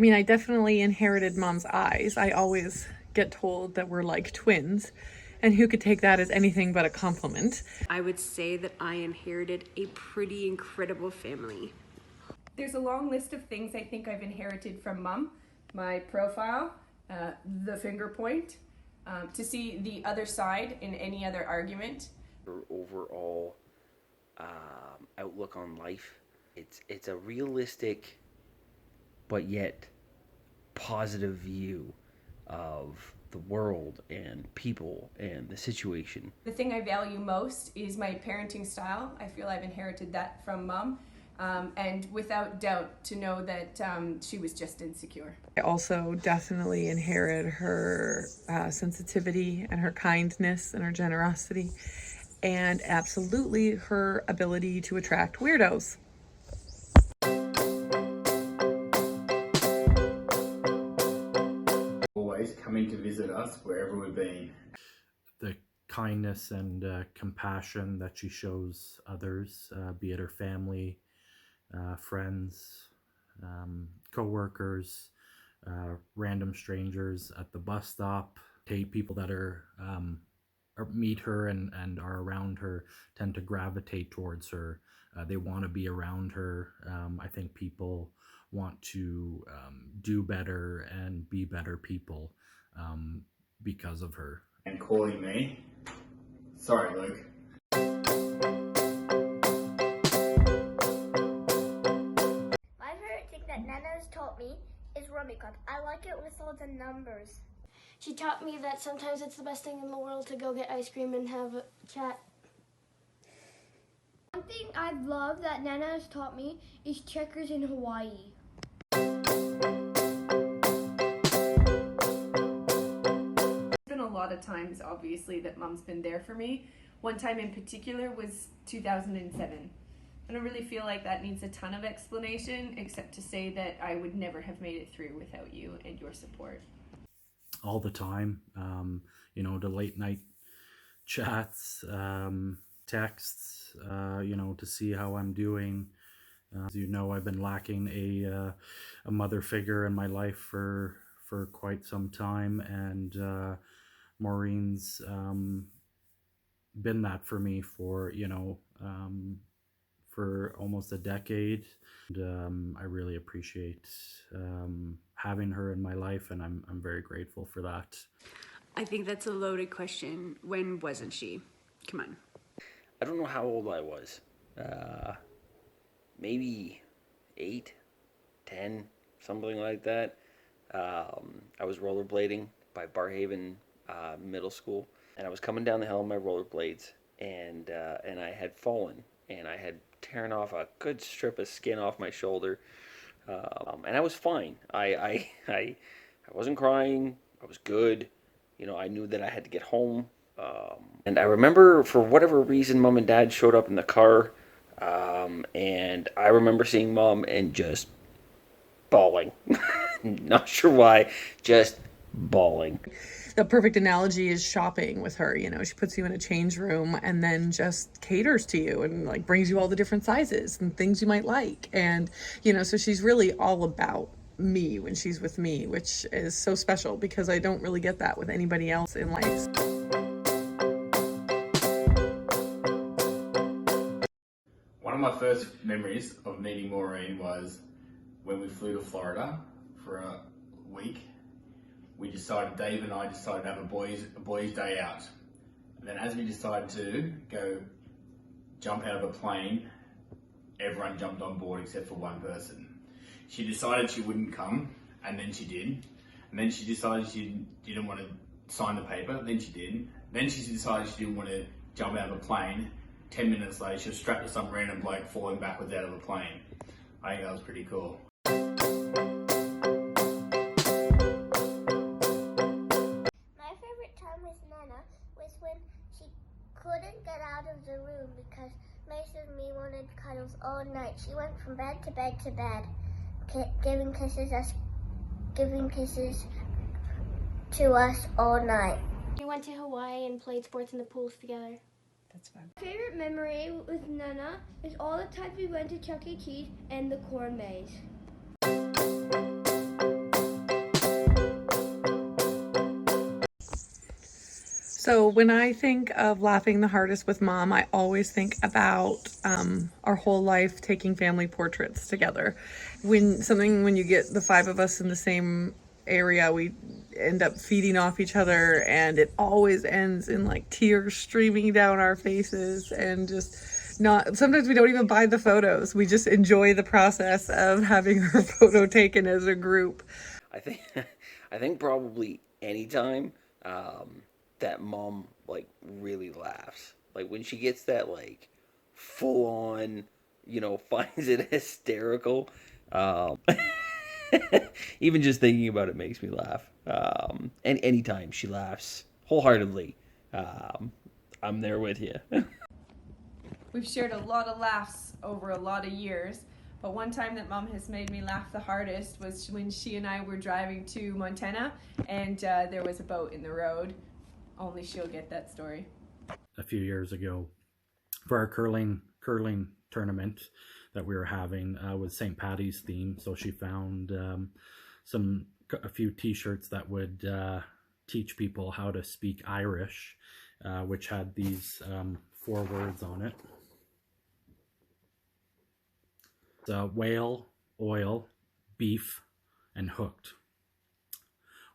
I mean, I definitely inherited Mom's eyes. I always get told that we're like twins, and who could take that as anything but a compliment? I would say that I inherited a pretty incredible family. There's a long list of things I think I've inherited from Mom. My profile, the finger point, to see the other side in any other argument. Her overall outlook on life. It's a realistic but yet positive view of the world and people and the situation. The thing I value most is my parenting style. I feel I've inherited that from Mom. And without doubt to know that she was just insecure. I also definitely inherit her sensitivity and her kindness and her generosity, and absolutely her ability to attract weirdos. Always coming to visit us wherever we've been. The kindness and compassion that she shows others, be it her family, friends, co-workers, random strangers at the bus stop. People that are meet her and are around her tend to gravitate towards her. They want to be around her. I think people want to do better and be better people because of her. And calling me. Sorry, Luke. My favorite thing that Nana has taught me is Rummikub. I like it with all the numbers. She taught me that sometimes it's the best thing in the world to go get ice cream and have a chat. One thing I love that Nana has taught me is checkers in Hawaii. There's been a lot of times, obviously, that Mom's been there for me. One time in particular was 2007. I don't really feel like that needs a ton of explanation, except to say that I would never have made it through without you and your support. All the time, the late night chats, texts, to see how I'm doing. As you know, I've been lacking a mother figure in my life for quite some time, and Maureen's been that for me for for almost a decade. And I really appreciate having her in my life, and I'm very grateful for that. I think that's a loaded question. When wasn't she? Come on. I don't know how old I was. Maybe 8, 10, something like that. I was rollerblading by Barhaven Middle School, and I was coming down the hill on my rollerblades, and I had fallen, and I had tearing off a good strip of skin off my shoulder, and I was fine. I wasn't crying. I was good. I knew that I had to get home, and I remember for whatever reason, Mom and Dad showed up in the car, and I remember seeing Mom and just bawling. Not sure why, just bawling. The perfect analogy is shopping with her. She puts you in a change room and then just caters to you and like brings you all the different sizes and things you might like. And, so she's really all about me when she's with me, which is so special because I don't really get that with anybody else in life. One of my first memories of meeting Maureen was when we flew to Florida for a week. Dave and I decided to have a boys' day out. And then as we decided to go jump out of a plane, everyone jumped on board except for one person. She decided she wouldn't come, and then she did. And then she decided she didn't want to sign the paper, then she did. Then she decided she didn't want to jump out of a plane. 10 minutes later, she was strapped to some random bloke falling backwards out of a plane. I think that was pretty cool. My favorite time with Nana was when she couldn't get out of the room because Mason and me wanted cuddles all night. She went from bed to bed to bed, giving kisses to us all night. We went to Hawaii and played sports in the pools together. That's fun. My favorite memory with Nana is all the times we went to Chuck E. Cheese and the corn maze. So when I think of laughing the hardest with mom, I always think about our whole life taking family portraits together. When you get the five of us in the same area, we end up feeding off each other, and it always ends in like tears streaming down our faces, and just not. Sometimes we don't even buy the photos. We just enjoy the process of having her photo taken as a group. I think I think probably anytime that mom like really laughs, like when she gets that like full on, finds it hysterical. Um, Even just thinking about it makes me laugh. And anytime she laughs wholeheartedly, I'm there with you. We've shared a lot of laughs over a lot of years, but one time that Mom has made me laugh the hardest was when she and I were driving to Montana, and there was a boat in the road. Only she'll get that story. A few years ago, for our curling tournament that we were having, with St. Patty's theme, so she found a few T-shirts that would teach people how to speak Irish, which had these 4 words on it. Whale, oil, beef, and hooked.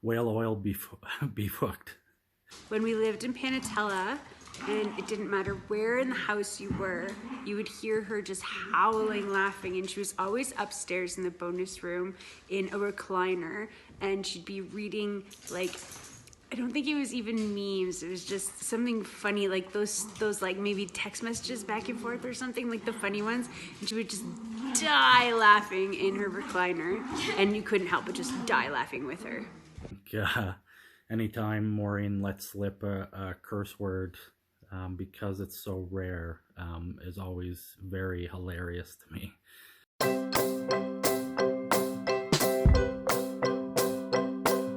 Whale, oil, beef, beef hooked. When we lived in Panatella, and it didn't matter where in the house you were, you would hear her just howling laughing, and she was always upstairs in the bonus room in a recliner, and she'd be reading, like, I don't think it was even memes, it was just something funny, like those like maybe text messages back and forth or something, like the funny ones, and she would just die laughing in her recliner, and you couldn't help but just die laughing with her. Anytime Maureen lets slip a curse word, because it's so rare, is always very hilarious to me.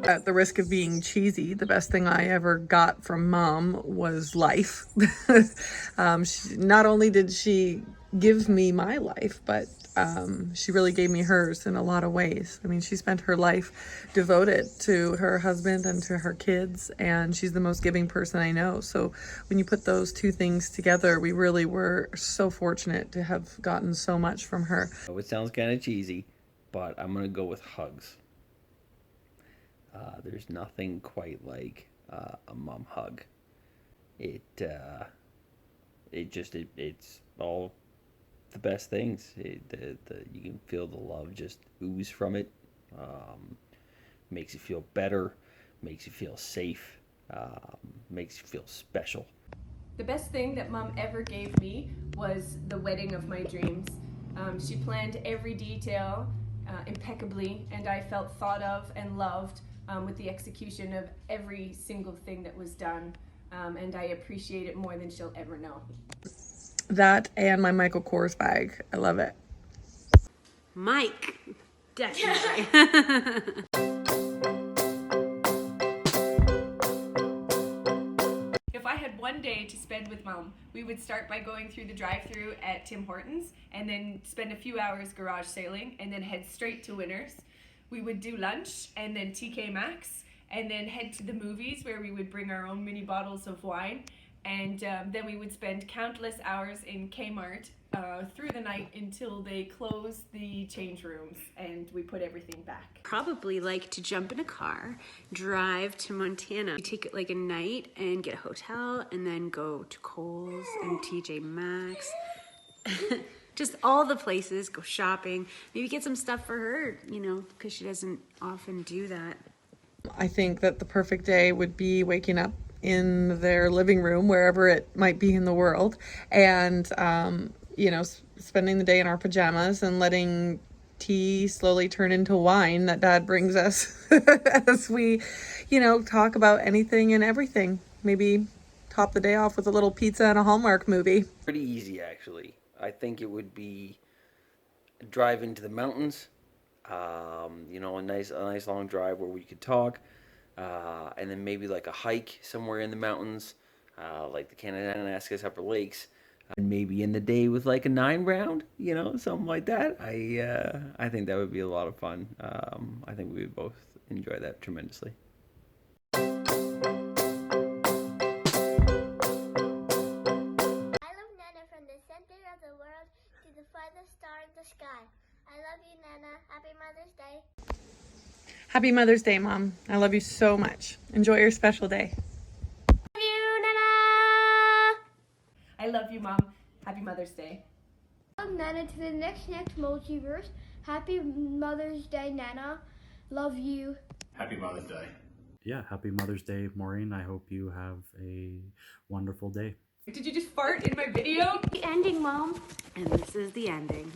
At the risk of being cheesy, the best thing I ever got from mom was life. Not only did she give me my life, but she really gave me hers in a lot of ways. I mean, she spent her life devoted to her husband and to her kids, and she's the most giving person I know. So when you put those two things together, we really were so fortunate to have gotten so much from her. It sounds kind of cheesy, but I'm gonna go with hugs. There's nothing quite like a mom hug. It's all the best things. You can feel the love just ooze from it. Makes you feel better, makes you feel safe, makes you feel special. The best thing that Mom ever gave me was the wedding of my dreams. She planned every detail impeccably, and I felt thought of and loved with the execution of every single thing that was done, and I appreciate it more than she'll ever know. That and my Michael Kors bag. I love it. Mike, definitely. If I had one day to spend with Mom, we would start by going through the drive-thru at Tim Hortons, and then spend a few hours garage sailing, and then head straight to Winners. We would do lunch, and then TK Maxx, and then head to the movies where we would bring our own mini bottles of wine, and then we would spend countless hours in Kmart through the night until they closed the change rooms and we put everything back. Probably like to jump in a car, drive to Montana, take it like a night and get a hotel, and then go to Kohl's and TJ Maxx. Just all the places, go shopping, maybe get some stuff for her, because she doesn't often do that. I think that the perfect day would be waking up in their living room, wherever it might be in the world, and spending the day in our pajamas and letting tea slowly turn into wine that Dad brings us as we, talk about anything and everything. Maybe top the day off with a little pizza and a Hallmark movie. Pretty easy, actually. I think it would be a drive into the mountains, a nice long drive where we could talk, and then maybe like a hike somewhere in the mountains, like the Kananaskis Upper Lakes, and maybe in the day with like a 9 round, something like that. I think that would be a lot of fun. I think we would both enjoy that tremendously. Happy Mother's Day, Mom. I love you so much. Enjoy your special day. Love you, Nana! I love you, Mom. Happy Mother's Day. Welcome, Nana, to the next multiverse. Happy Mother's Day, Nana. Love you. Happy Mother's Day. Yeah, happy Mother's Day, Maureen. I hope you have a wonderful day. Did you just fart in my video? The ending, Mom. And this is the ending.